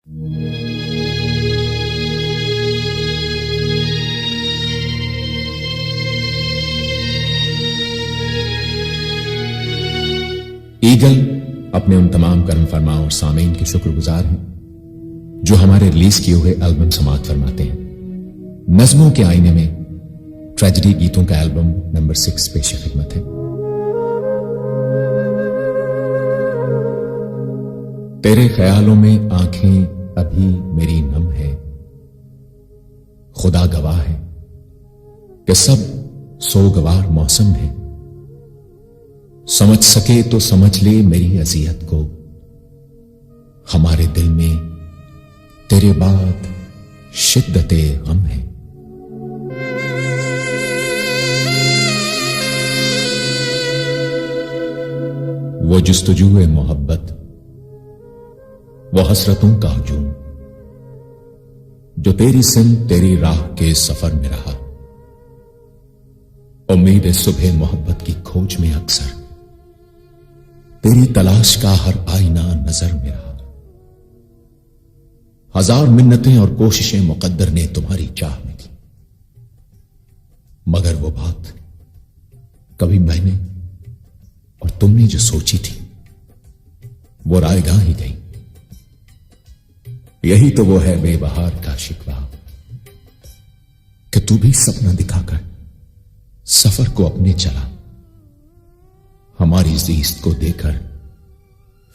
Eagle अपने उन तमाम कर्म फरमा और सामीन के शुक्रगुजार हैं जो हमारे रिलीज किए हुए एल्बम समाअत फरमाते हैं। नज़्मों के आईने में ट्रेजेडी गीतों का एल्बम नंबर 6 पेश खिदमत है। तेरे ख्यालों में आंखें अभी मेरी नम है, खुदा गवाह है कि सब सोगवार मौसम है। समझ सके तो समझ ले मेरी अजियत को, हमारे दिल में तेरे बाद शिद्दते गम है। वो जुस्तजूए मोहब्बत, वो हसरतों का हजूम जो तेरी सिम तेरी राह के सफर में रहा। उम्मीद सुबह मोहब्बत की खोज में अक्सर तेरी तलाश का हर आईना नजर में रहा। हजार मिन्नतें और कोशिशें मुकद्दर ने तुम्हारी चाह में की, मगर वो बात कभी मैंने और तुमने जो सोची थी वो रायगां ही गई। यही तो वो है बेबहार का शिकवा कि तू भी सपना दिखाकर सफर को अपने चला, हमारी ज़ीस्त को देकर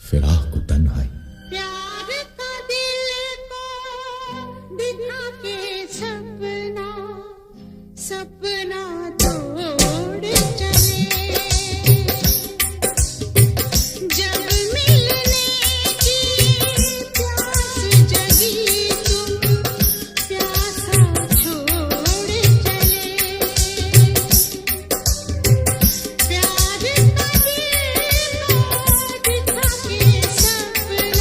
फिराक को तन्हाई। प्यार का दिल को दिखा के सपना सपना तोड़ चले, जब मिलने की प्यास जगी तुम प्यासा छोड़ चले। प्यार का दिल को दिखा के सपना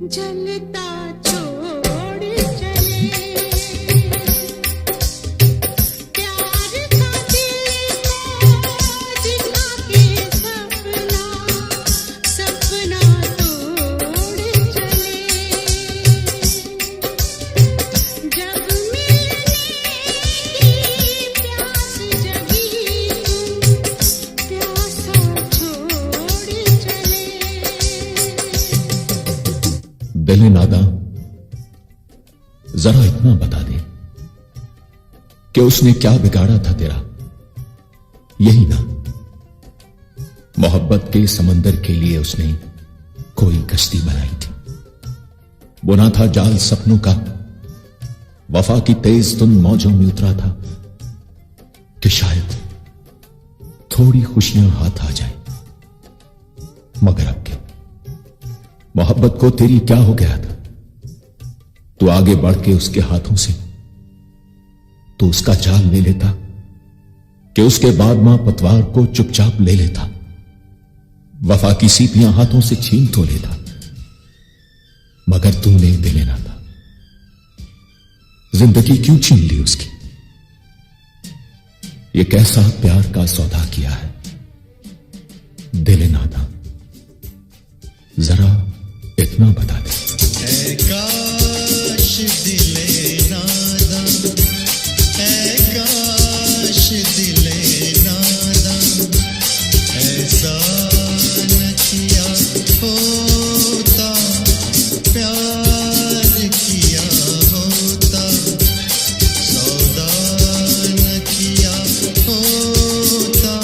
जलता छोड़ चले प्यार का दिल को दिखा के सपना तोड़ चले जब मिलने की प्यास जगी प्यासा छोड़ चले दिल नादा, जरा इतना बता दे कि उसने क्या बिगाड़ा था तेरा। यही ना, मोहब्बत के समंदर के लिए उसने कोई कश्ती बनाई थी, बुना था जाल सपनों का, वफा की तेज तुन मौजों में उतरा था कि शायद थोड़ी खुशियां हाथ आ जाए। मगर अब क्या, मोहब्बत को तेरी क्या हो गया था? तू आगे बढ़ के उसके हाथों से तो उसका जाल ले लेता कि उसके बाद मां पतवार को चुपचाप ले लेता, वफा की सीपियां हाथों से छीन तो लेता। मगर तूने दिले ना था, जिंदगी क्यों छीन ली उसकी? ये कैसा प्यार का सौदा किया है दिले नादा, जरा इतना बता दे। ऐ काश दिले नादा, ऐ काश दिले नादा, ऐसा न किया होता, प्यार किया होता, सौदा न किया होता,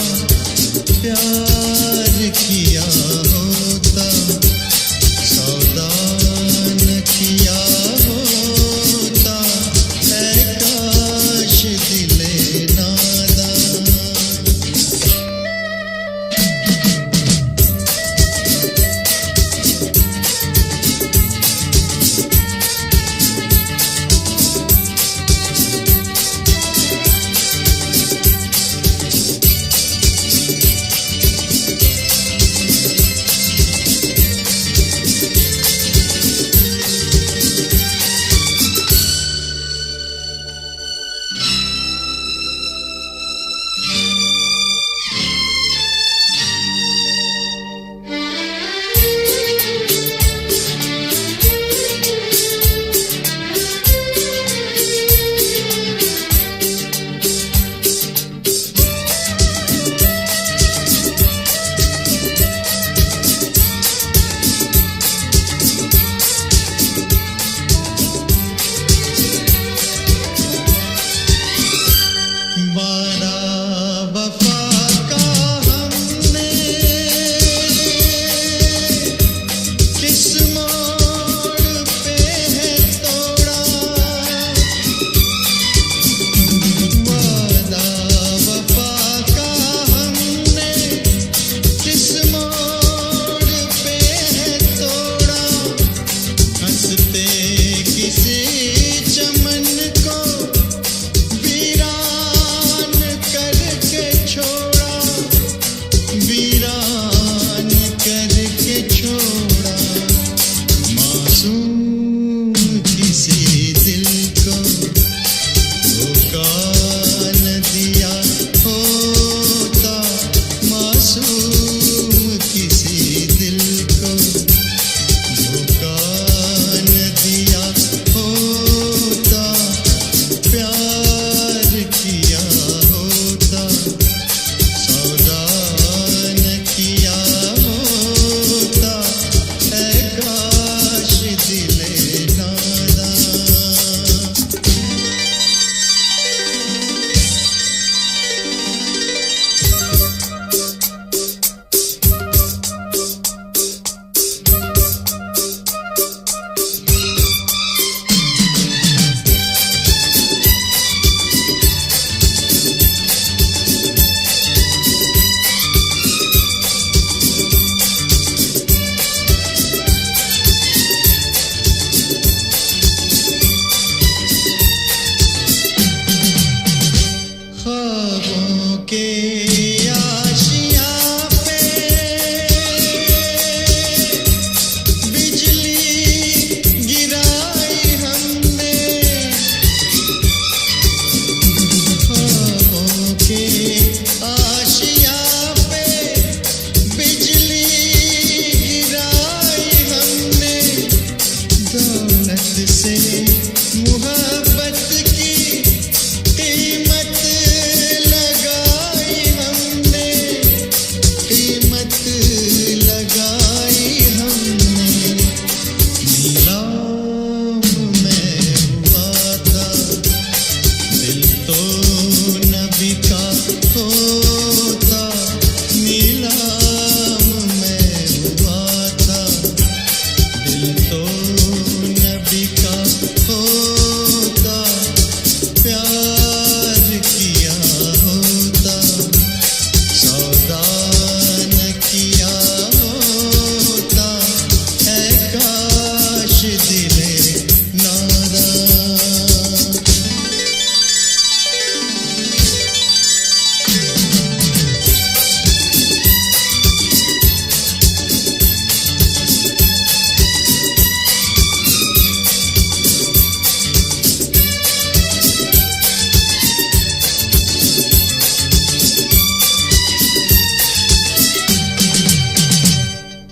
प्यार किया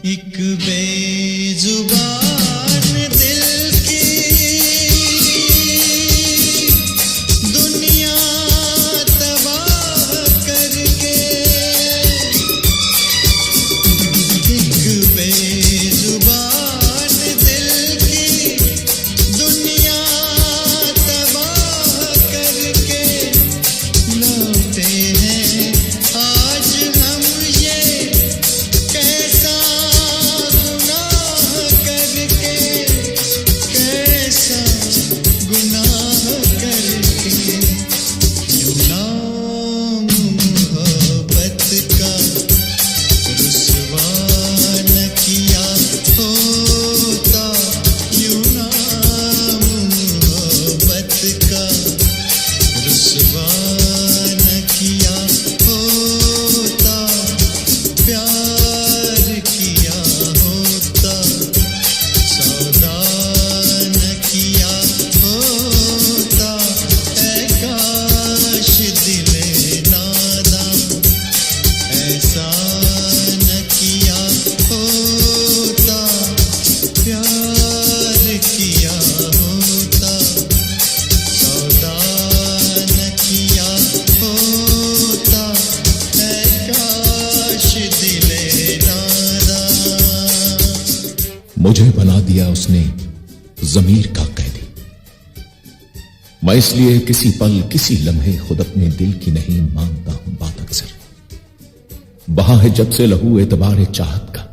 एक बेजुबान दिल की दुनिया तबाह करके, एक बेजुबान दिल की दुनिया तबाह करके लौटे हैं आज हम ये कैसा गुनाह करके, कैसा गुनाह करके। यूं नाम मोहब्बत का रुसवा न किया होता, यूं नाम मोहब्बत का रुसवा न किया होता, प्यार किया होता, सौदा न किया होता। ऐ काश दिले नादां ऐसा न किया होता, प्यार किया होता, सौदा न किया होता। ऐ काश दिले नादां। मुझे बना दिया उसने जमीर का कैदी। मैं इसलिए किसी पल किसी लम्हे खुद अपने दिल की नहीं मांगता हूं बात अक्सर। बहा है जब से लहू एतबार चाहत का,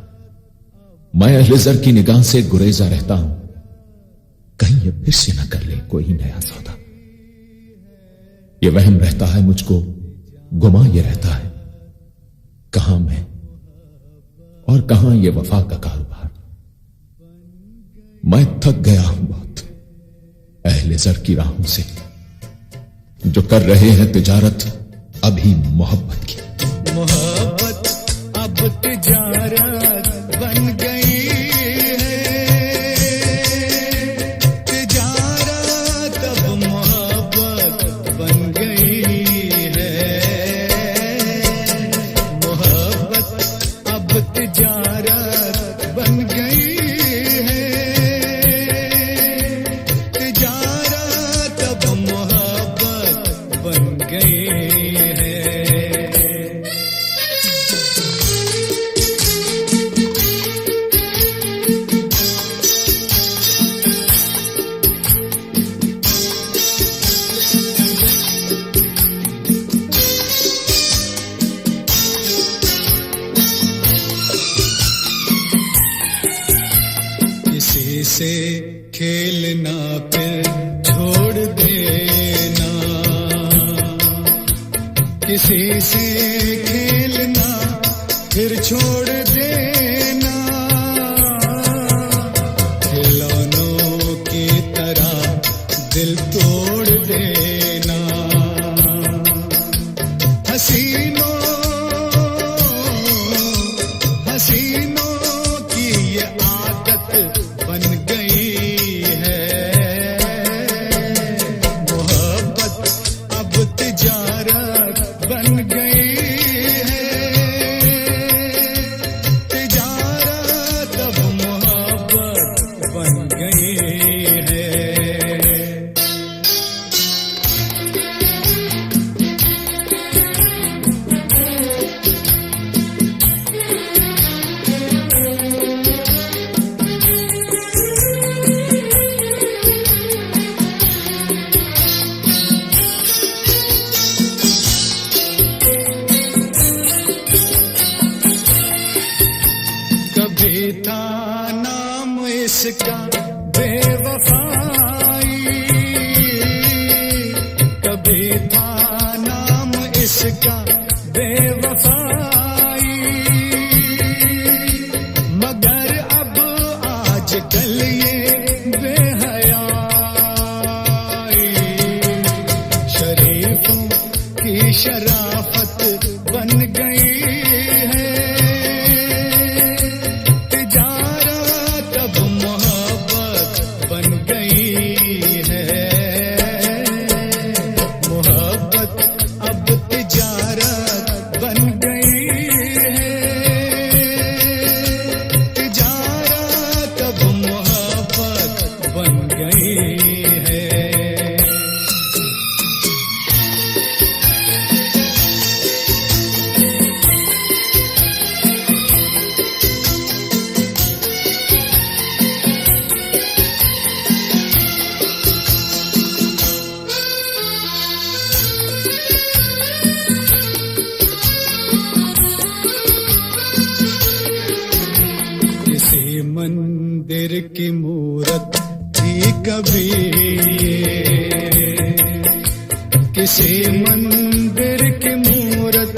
मैं अहले ज़र की निगाह से गुरेजा रहता हूं, कहीं ये फिर से न कर ले कोई नया सौदा। ये वहम रहता है मुझको, गुमा ये रहता है, कहां मैं और कहां ये वफा का कारोबार। मैं थक गया हूं बहुत अहले ज़र की राहों से, जो कर रहे हैं तिजारत अभी मोहब्बत की। मोहब्बत अब तिजारत बन गई है, तिजारत अब मोहब्बत बन गई है। मोहब्बत अब तिजारत बन गई है, तिजारत अब मोहब्बत बन गई है। किसी से खेलना फिर छोड़ देना, किसी से खेलना फिर छोड़ देना, खिलौनों की तरह दिल तोड़ देना। हसीनों हसीनों की ये आदत बन गई है। मोहब्बत अब तिजारत बन गई है, तिजारत अब मोहब्बत बन गई है। कभी था नाम इसका बेवफाई, कभी था नाम इसका बेवफाई, मगर अब आज कल ये बेहयाई, शरीफों की शराफत बन गई है। तिजारत अब मोहब्बत बन गई है, मोहब्बत अब तिजारत बन गई है, की मूरत थी कभी ये, किसी मंदिर की मूरत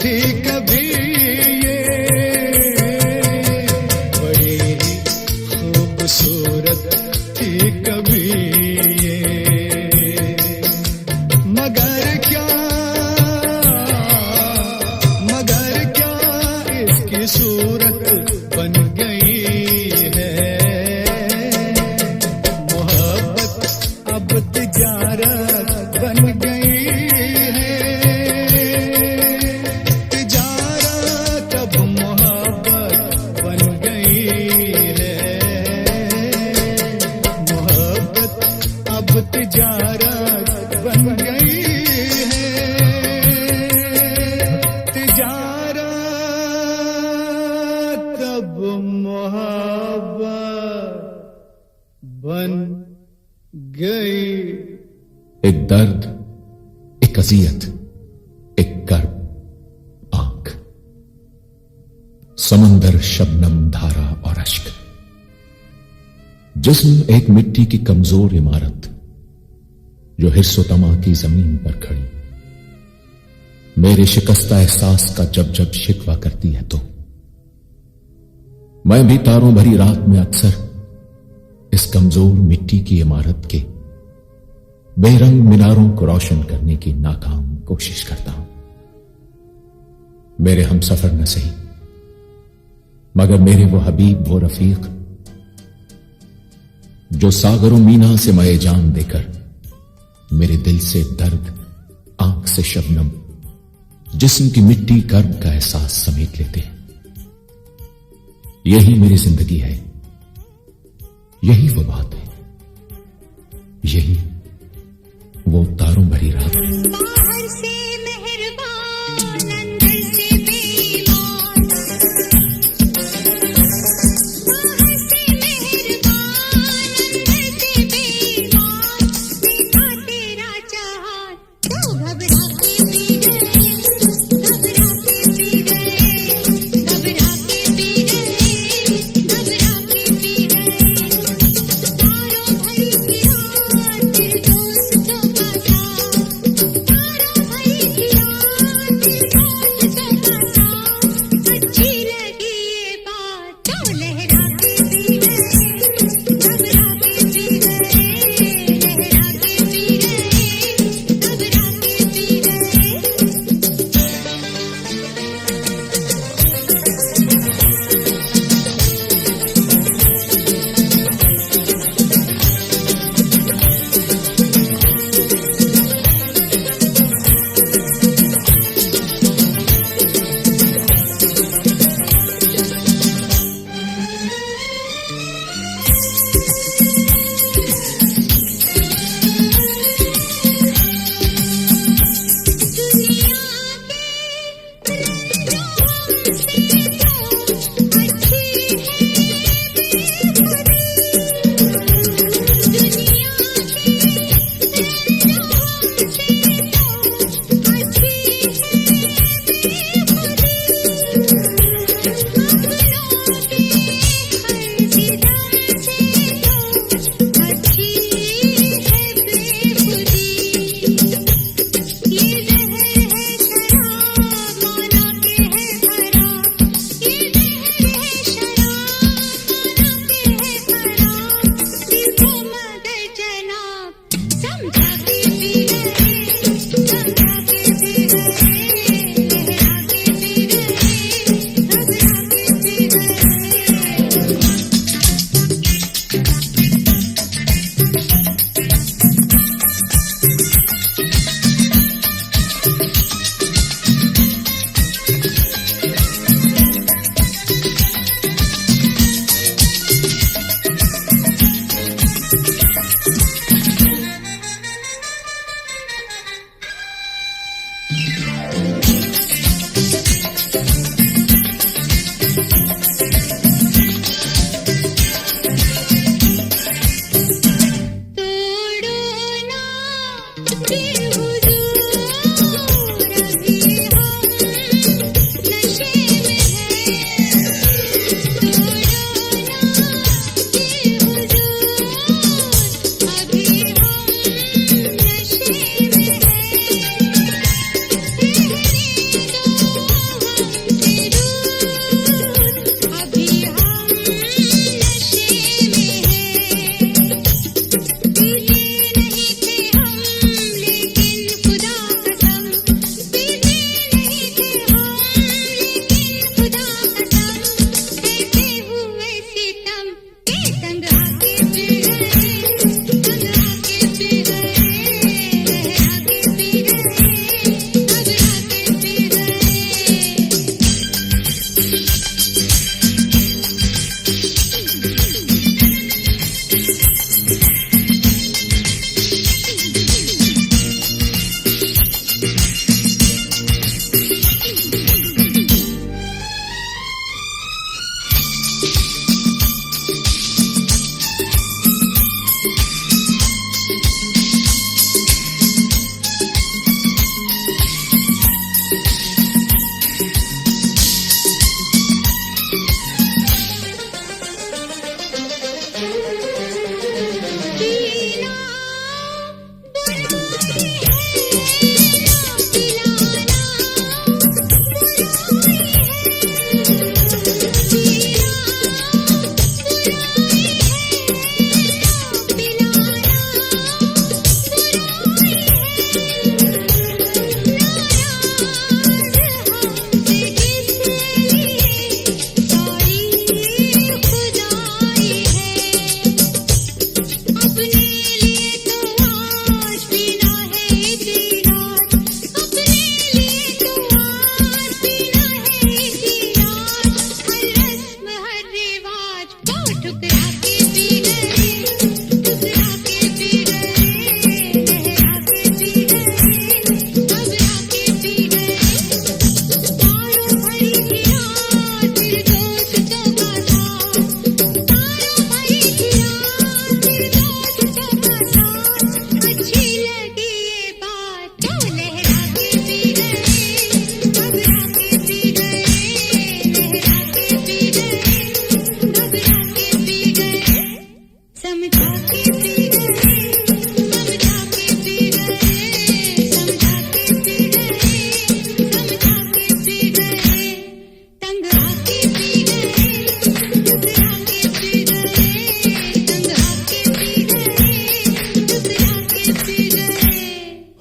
थी कभी ये, बड़ी ही खूबसूरत थी कभी ये, मगर क्या इसकी सूरत बन गई है, मोहब्बत अब तिजारत बन गई है, तिजारत अब मोहब्बत बन गई है, मोहब्बत अब तिजारत बन गई है, तिजारत अब मोहब्बत बन गई। एक दर्द, एक अजियत, एक कर्ब आंख, समंदर, शबनम, धारा और अश्क, जिस्म एक मिट्टी की कमजोर इमारत जो हिर्सो तमा की जमीन पर खड़ी, मेरे शिकस्ता एहसास का जब जब शिकवा करती है तो मैं भी तारों भरी रात में अक्सर इस कमजोर मिट्टी की इमारत के बेरंग मीनारों को रोशन करने की नाकाम कोशिश करता हूं। मेरे हम सफर न सही, मगर मेरे वो हबीब, वो रफीक जो सागरों मीना से मए जान देकर मेरे दिल से दर्द, आंख से शबनम, जिस्म की मिट्टी, कर्ब का एहसास समेट लेते हैं। यही मेरी जिंदगी है, यही वो बात है, यही वो तारों भरी रात। बाहर से मेहरबान अंदर से बेईमान, बाहर से मेहरबान अंदर से बेईमान, देखा तेरा चाहत तो घबरा के पी गए, घबरा के पी गए, घबरा के पी गए, घबरा के पी गए, तारों भरी की रात फिर दोस्तों का साथ,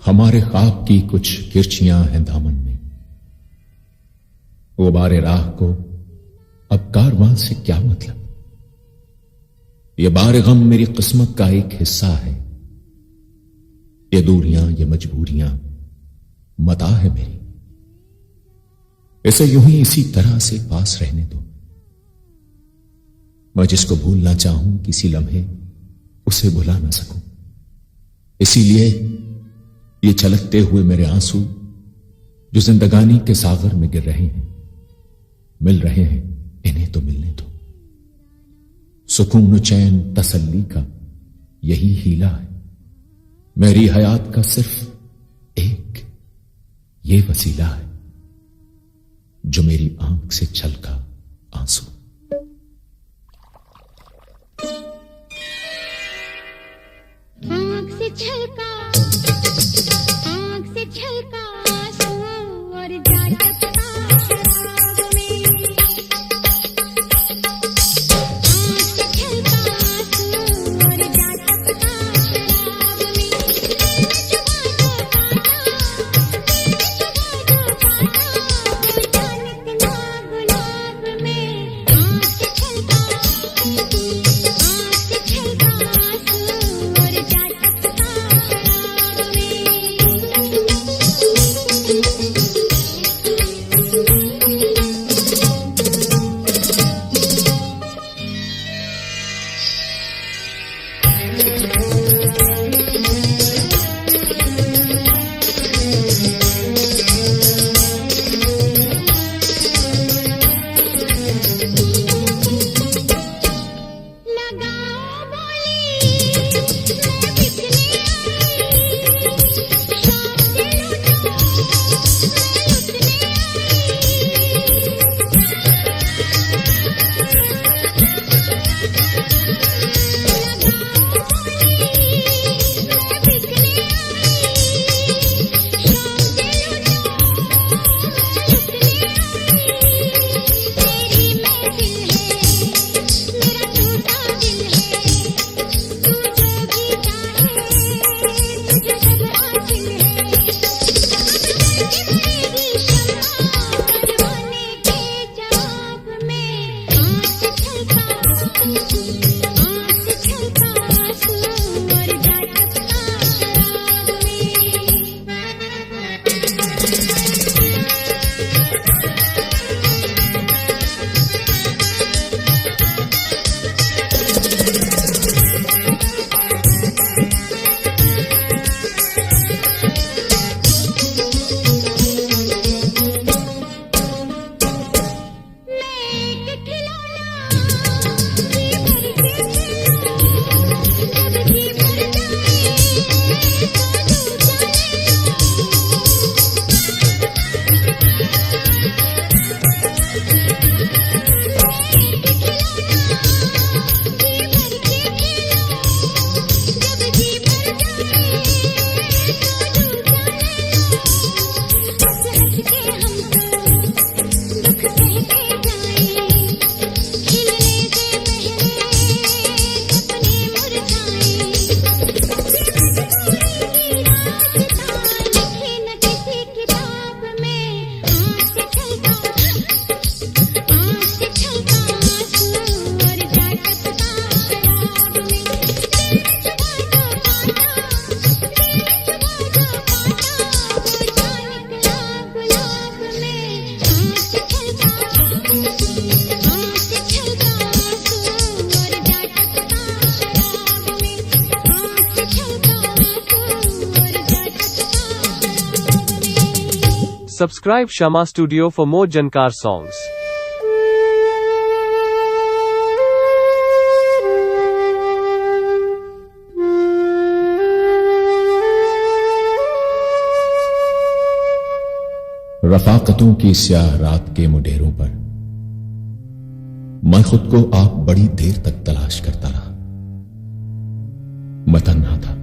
हमारे ख्वाब की कुछ किरचियां हैं दामन में। गुबारे राह को अब कारवां से क्या मतलब। ये बार गम मेरी किस्मत का एक हिस्सा है। ये दूरियां, ये मजबूरियां मता है मेरी। इसे यूं ही इसी तरह से पास रहने दो। मैं जिसको भूलना चाहूं किसी लम्हे उसे भुला ना सकूं। इसीलिए ये छलकते हुए मेरे आंसू जो जिंदगानी के सागर में गिर रहे हैं, मिल रहे हैं, इन्हें तो मिलने दो। सुकून चैन तसल्ली का यही हीला है। मेरी हयात का सिर्फ एक ये वसीला है जो मेरी आंख से छलका आंसू। आंख से छलका आंसू और जा टपका शराब में। आंख से छलका आंसू और जा टपका शराब में। जुबां को काटा वो जाने कितना गुलाब में। आंख से छलका आंसू और जा टपका शराब में। लगाओ बोली मैं बिकने आई। शौक से लूटो मैं लुटने Subscribe Shama Studio for more Jankar songs. रफाकतों की स्याह रात के मुडेरों पर मैं खुद को आप बड़ी देर तक तलाश करता रहा। मैं तन्हा था।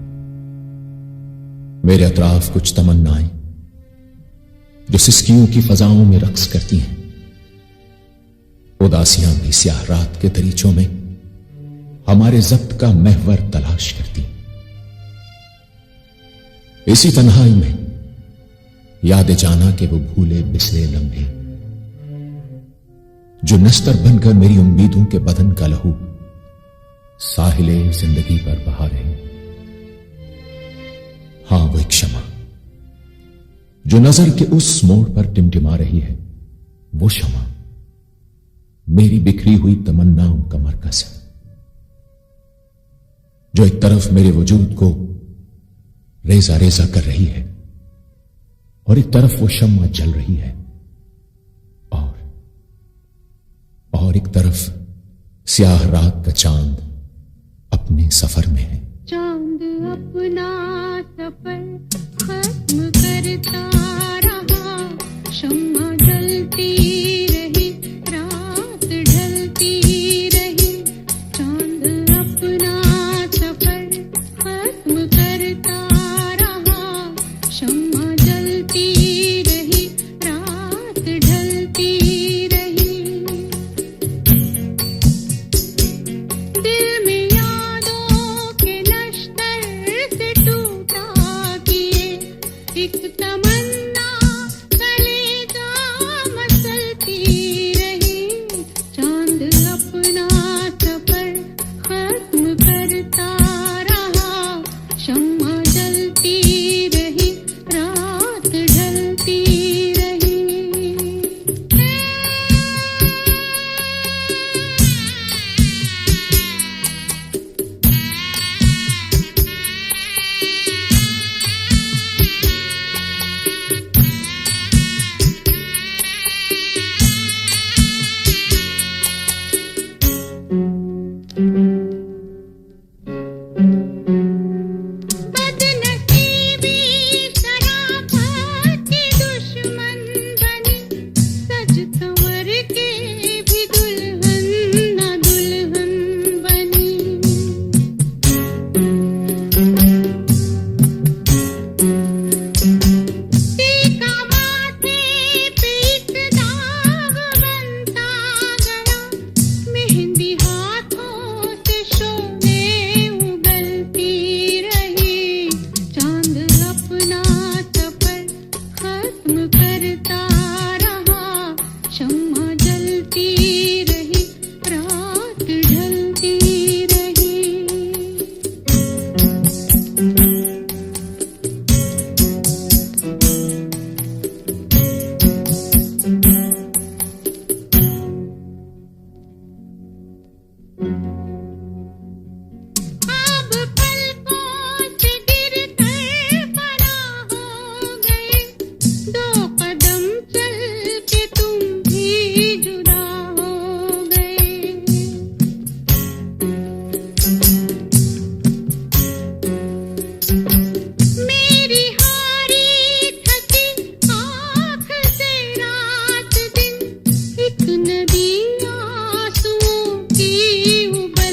मेरे अतराफ कुछ तमन्नाएं जो सिसकियों की फजाओं में रक्स करती हैं। उदासियां भी स्याह रात के दरीचों में हमारे जब्त का महवर तलाश करती हैं। इसी तन्हाई में याद जाना के वो भूले बिसरे लम्हे जो नस्तर बनकर मेरी उम्मीदों के बदन का लहू साहिले जिंदगी पर बहा रहे। हां, वो एक क्षमा जो नजर के उस मोड़ पर टिमटिमा रही है। वो क्षमा मेरी बिखरी हुई तमन्नाओं का मरकज है, जो एक तरफ मेरे वजूद को रेजा रेजा कर रही है और एक तरफ वो शम्मा जल रही है और एक तरफ स्याह रात का चांद अपने सफर में है। चांद अपना सफर खत्म करता रहा, शम्मा जलती रही, रात ढलती रही। चांद अपना सफर खत्म करता रहा, शम्मा जलती रही, रात ढलती रही। दिल में यादों के नश्तर से टूटा किए एक तमन्ना कलेजा मसलती रही। चांद अपना सफर खत्म करता रहा, शम्मा जलती रही, रात ढलती रही। बदनसीबी शराफत की दुश्मन बनी, सज संवर के भी दुल्हन ना दुल्हन बनी। टीका माथे पे एक दाग बनता गया, मेहंदी हाथों से शोले उगलती रही। चांद अपना सफर खत्म करता रहा, शम्मा जलती रही, रात ढलती रही। अब पलकों से गिरकर फना हो गए, दो कदम चल के तुम भी जुदा हो गए। मेरी हारी थकी आँख से रात दिन एक नदी आंसुओं की उबल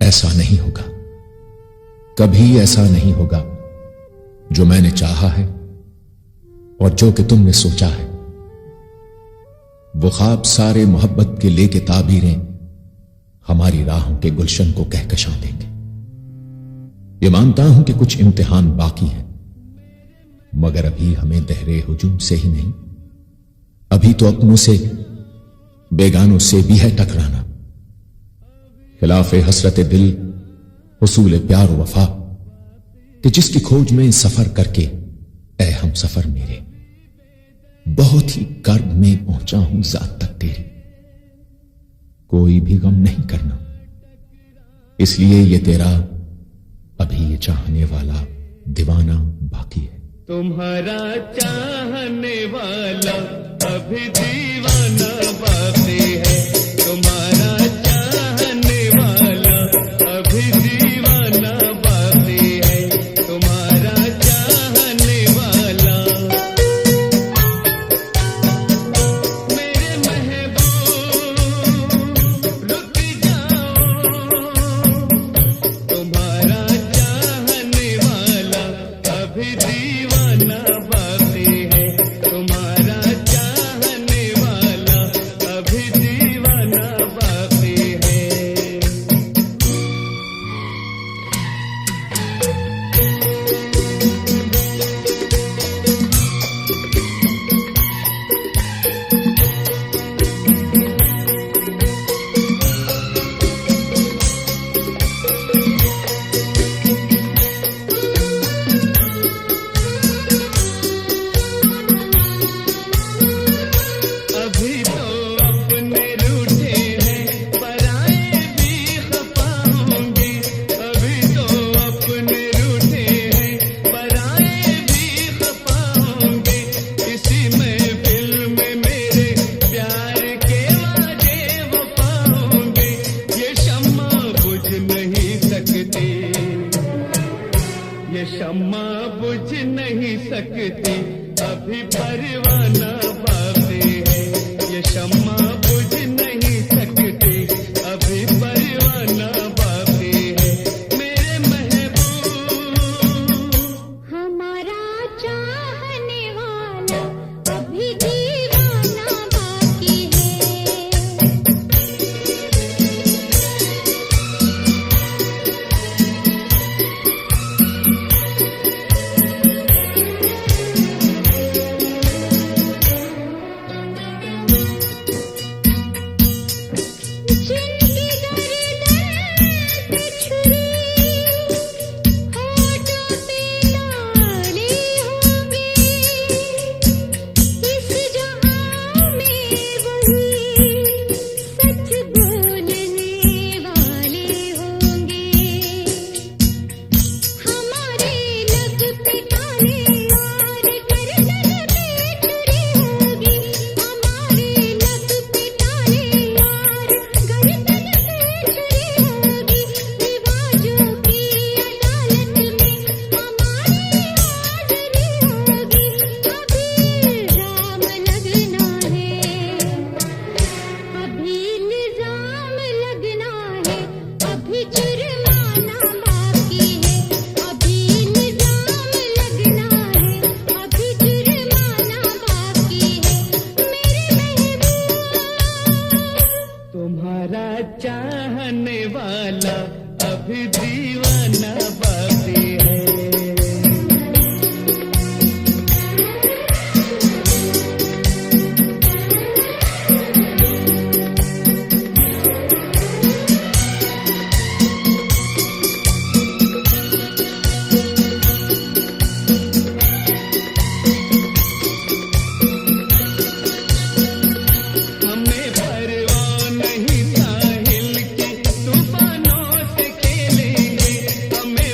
ऐसा नहीं होगा, कभी ऐसा नहीं होगा जो मैंने चाहा है और जो कि तुमने सोचा है। वो ख्वाब सारे मोहब्बत के लेके ताबीरें हमारी राहों के गुलशन को कहकशां देंगे। ये मानता हूं कि कुछ इम्तिहान बाकी हैं, मगर अभी हमें दहरे हुजूम से ही नहीं, अभी तो अपनों से बेगानों से भी है टकराना। खिलाफे हसरत दिल हुसूल प्यार वफा कि जिसकी खोज में सफर करके ऐ हम सफर मेरे बहुत ही कर्ब में पहुंचा हूं जात तक तेरे। कोई भी गम नहीं करना, इसलिए ये तेरा अभी ये चाहने वाला दीवाना बाकी है। तुम्हारा चाहने वाला अभी दीवाना बाकी है। तुम्हारा चाहने वाला अभी दीवाना बाकी है। तुम्हारा चाहने वाला मेरे महबूब रुक जाओ। तुम्हारा चाहने वाला अभी दीवाना बाकी है। तुम्हारा चाहने वाला अभी दीवाना बाकी है। अभी तो अपने रूठे हैं, पराए भी खफा होंगे। अभी तो अपने रूठे हैं, पराए भी खफा होंगे। इसी महफिल में मेरे प्यार के वादे वफा होंगे। ये शम्मा बुझ नहीं सकती, ये शम्मा बुझ नहीं सकती, अभी परवाना बाकी है। ये शम्मा बुझ नहीं सकती, अभी परवाना बाकी है। मेरे महबूब हमारा चाहने वाला अभी दीवाना बाकी है। जिनकी गर्दन पे छुरी, होठों पे लाले होंगे। इस जहां में वही सच बोलने वाले होंगे। हमारे लब पे ताले और गर्दन पे छुरी होगी। हमारे लब पे ताले और गर्दन पे छुरी होगी। रिवाजों की अदालत में हमारी हाजिरी होगी। अभी इल्जाम लगना है, अभी इल्जाम लगना है, अभी जुर्माना बाकी है। अभी इल्जाम लगना है, अभी जुर्माना बाकी है। मेरे महबूब तुम्हारा चाहने वाला अभी दीवाना बाकी है। हमें परवाह नहीं साहिल की, तूफानों से खेलेंगे। हमें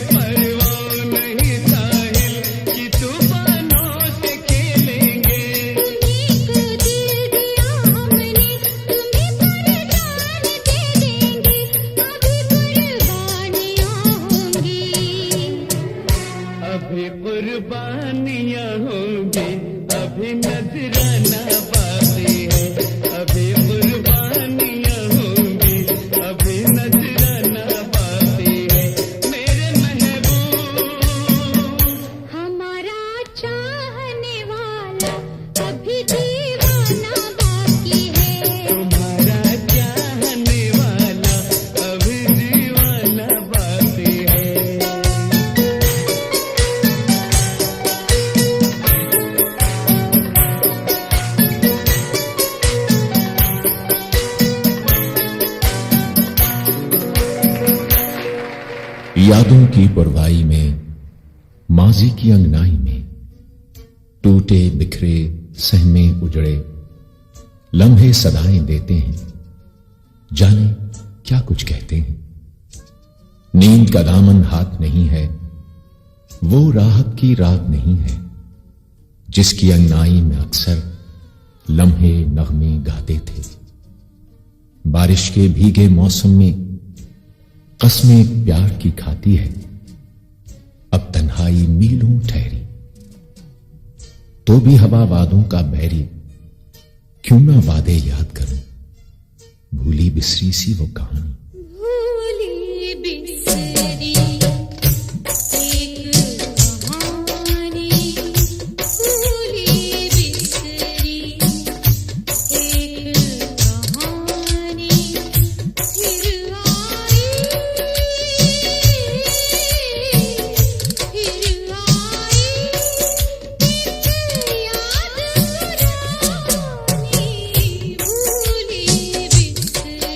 यादों की पुरवाई में, माजी की अंगनाई में, टूटे बिखरे सहमे उजड़े लम्हे सदाएं देते हैं, जाने क्या कुछ कहते हैं। नींद का दामन हाथ नहीं है, वो राहत की रात नहीं है, जिसकी अंगनाई में अक्सर लम्हे नगमे गाते थे। बारिश के भीगे मौसम में कसमें प्यार की खाती है, अब तन्हाई मीलों ठहरी, तो भी हवा वादों का बहरी, क्यों ना वादे याद करूं, भूली बिसरी सी वो कहानी। भूली बिसरी एक कहानी, भूली बिसरी एक कहानी, फिर आई याद पुरानी, भूली बिसरी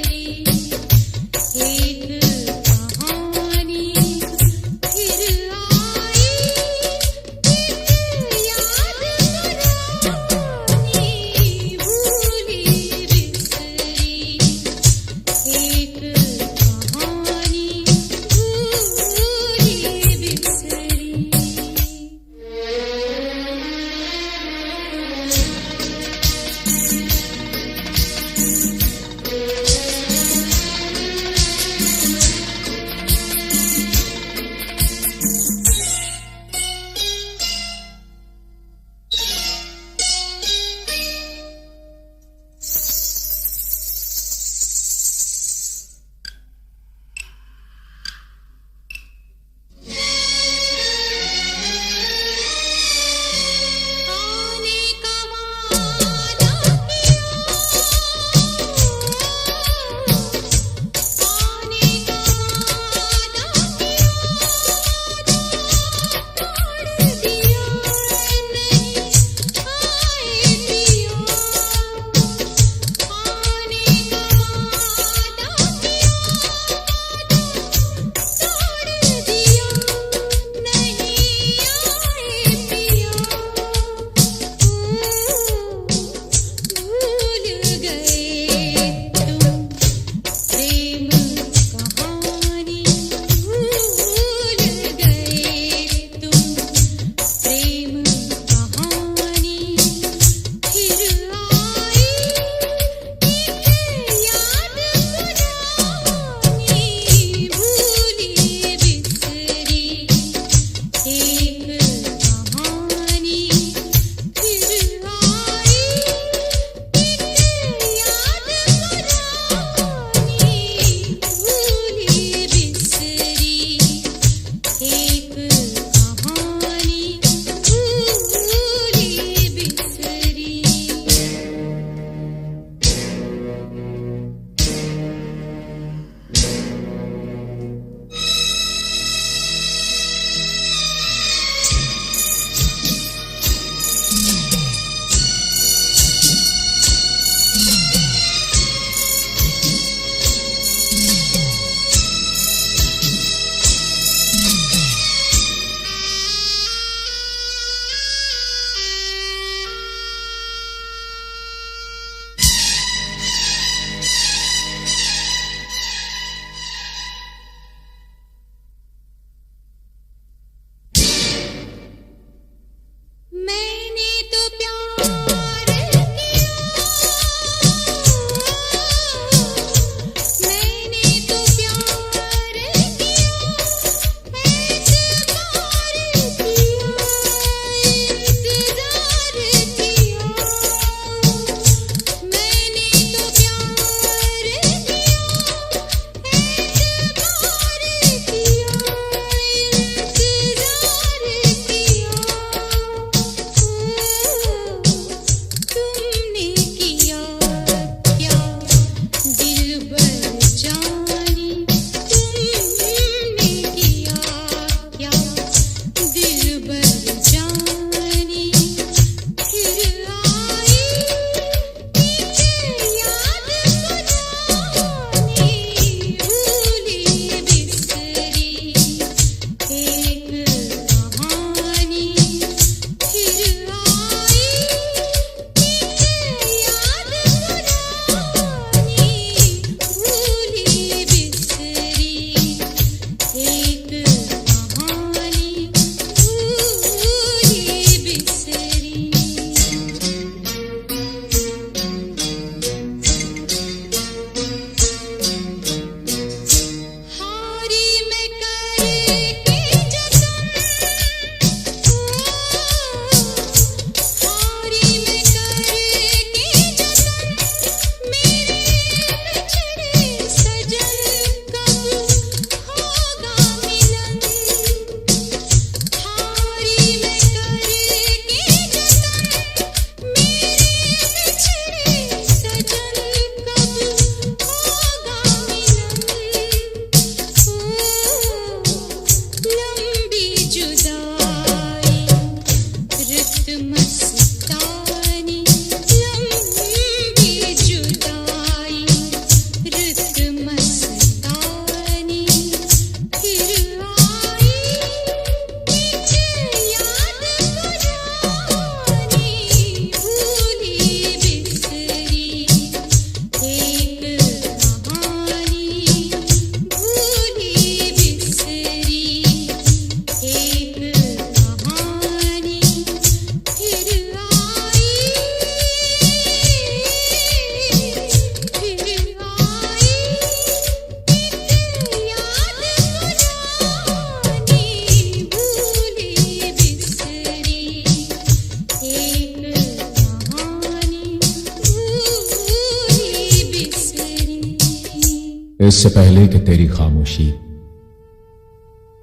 इससे पहले कि तेरी खामोशी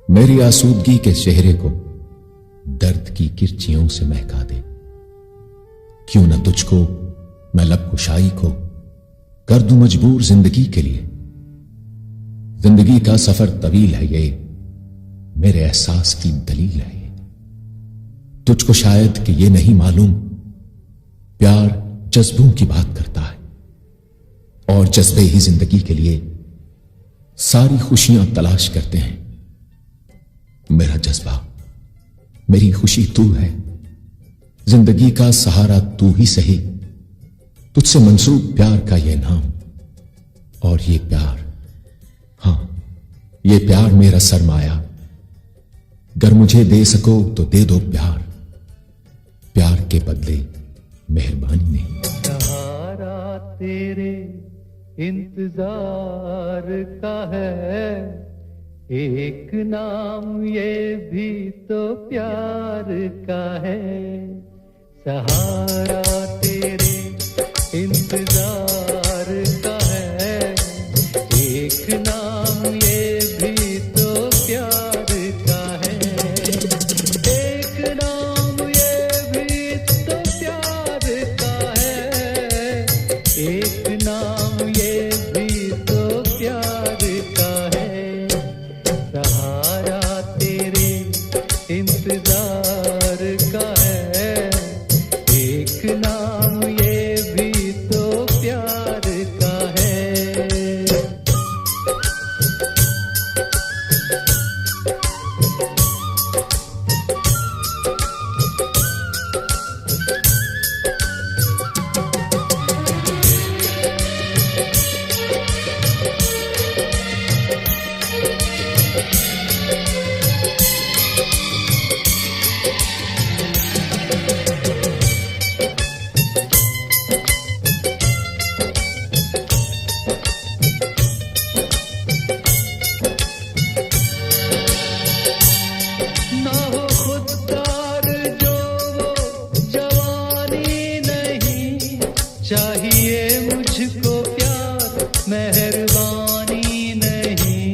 मेरी आसूदगी के चेहरे को दर्द की किरचियों से महका दे, क्यों न तुझको मैं लब कुशाई को कर दूं मजबूर जिंदगी के लिए। जिंदगी का सफर तवील है ये, मेरे एहसास की दलील है ये। तुझको शायद कि ये नहीं मालूम, प्यार जज्बों की बात करता है, और जज्बे ही जिंदगी के लिए सारी खुशियां तलाश करते हैं। मेरा जज्बा, मेरी खुशी तू है, जिंदगी का सहारा तू ही सही। तुझसे मंसूब प्यार का ये नाम, और ये प्यार, हां ये प्यार मेरा सरमाया। गर मुझे दे सको तो दे दो प्यार, प्यार के बदले मेहरबानी नहीं। सहारा तेरे इंतजार का है, एक नाम ये भी तो प्यार का है। सहारा तेरे इंतजार का है, एक नाम ये भी तो प्यार का है। एक नाम ये भी तो प्यार का है, एक नाम ये भी तो प्यार का है। सहारा तेरे इंतजार का है, एक नाम ये भी तो प्यार का है। ना हो खुददार जो वो जवानी नहीं, चाहिए मुझको प्यार मेहरबानी नहीं।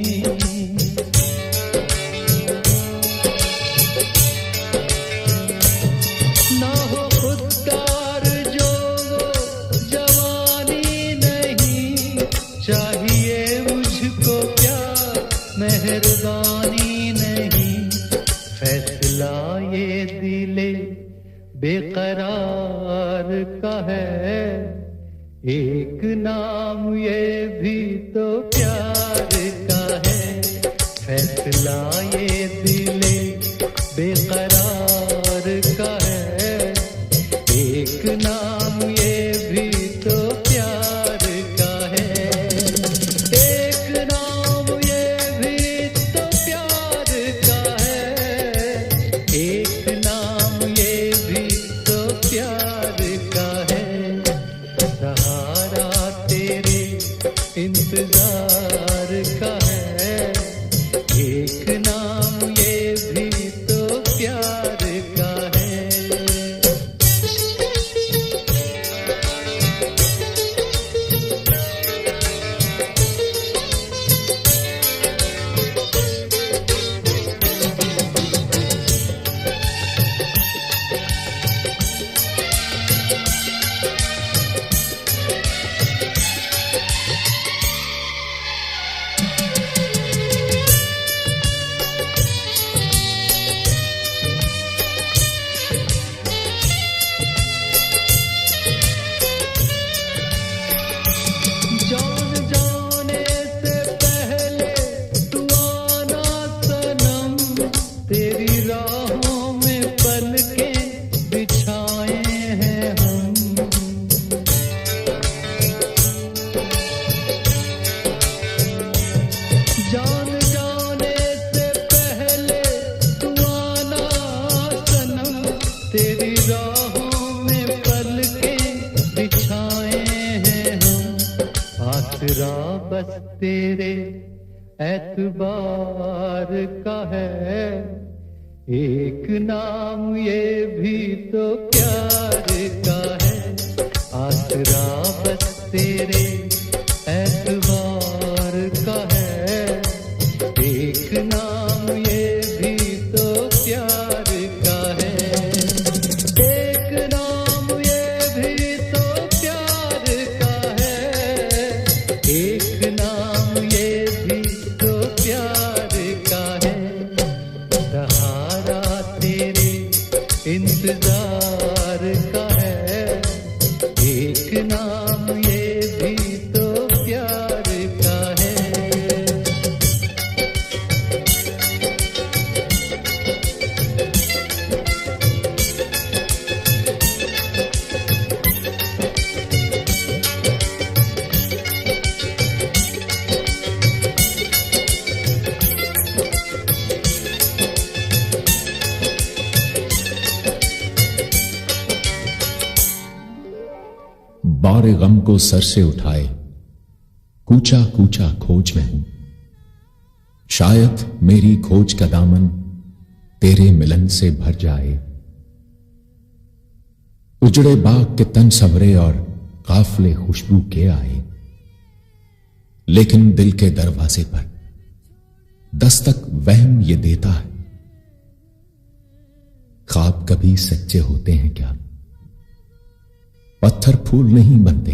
ना हो खुददार जो वो जवानी नहीं, चाहिए मुझको प्यार मेहरबानी नहीं। फैसला ये दिले बेकरार का है, एक नाम ये भी तो प्यार का है। फैसला ये दिले बेकरार का है, एक नाम ये भी तो प्यार का है। एक नाम ये भी तो प्यार का है, एक नाम ये भी तो प्यार का है। सहारा तेरे इंतजार का है, एक नाम ये भी तो प्यार का है। जान जाने से पहले तू आना सनम, तेरी राहों में पलकें बिछाए हैं हम। जान जाने से पहले तू आना सनम, तेरी राहों में पलकें बिछाए हैं हम। आसरा बस तेरे एतबार का है, एक नाम ये भी तो प्यार का है। आसरा बस तेरे एतबार का और गम को सर से उठाए कूचा कूचा खोज में हूं। शायद मेरी खोज का दामन तेरे मिलन से भर जाए। उजड़े बाग के तन संवरे और काफले खुशबू के आए, लेकिन दिल के दरवाजे पर दस्तक वहम ये देता है, ख्वाब कभी सच्चे होते हैं क्या? पत्थर फूल नहीं बनते,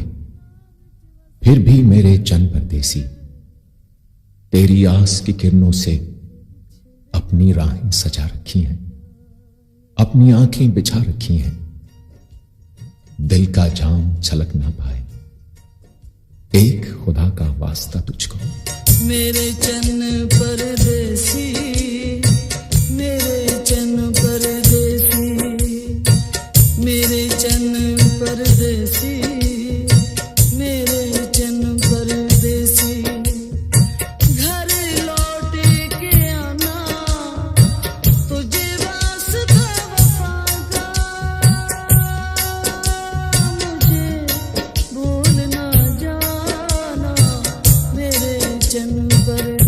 फिर भी मेरे चंद परदेसी तेरी आस की किरणों से अपनी राहें सजा रखी हैं, अपनी आंखें बिछा रखी हैं, दिल का जाम छलक ना पाए। एक खुदा का वास्ता तुझको। मेरे चन्न परदेसी, मेरे चन्न परदेसी, मेरे चन्न परदेसी, मेरे चन्न परदेसी। घर लौट के आना तुझे वास्ता वफा का, मुझे भूल ना जाना मेरे चन्न परदेसी।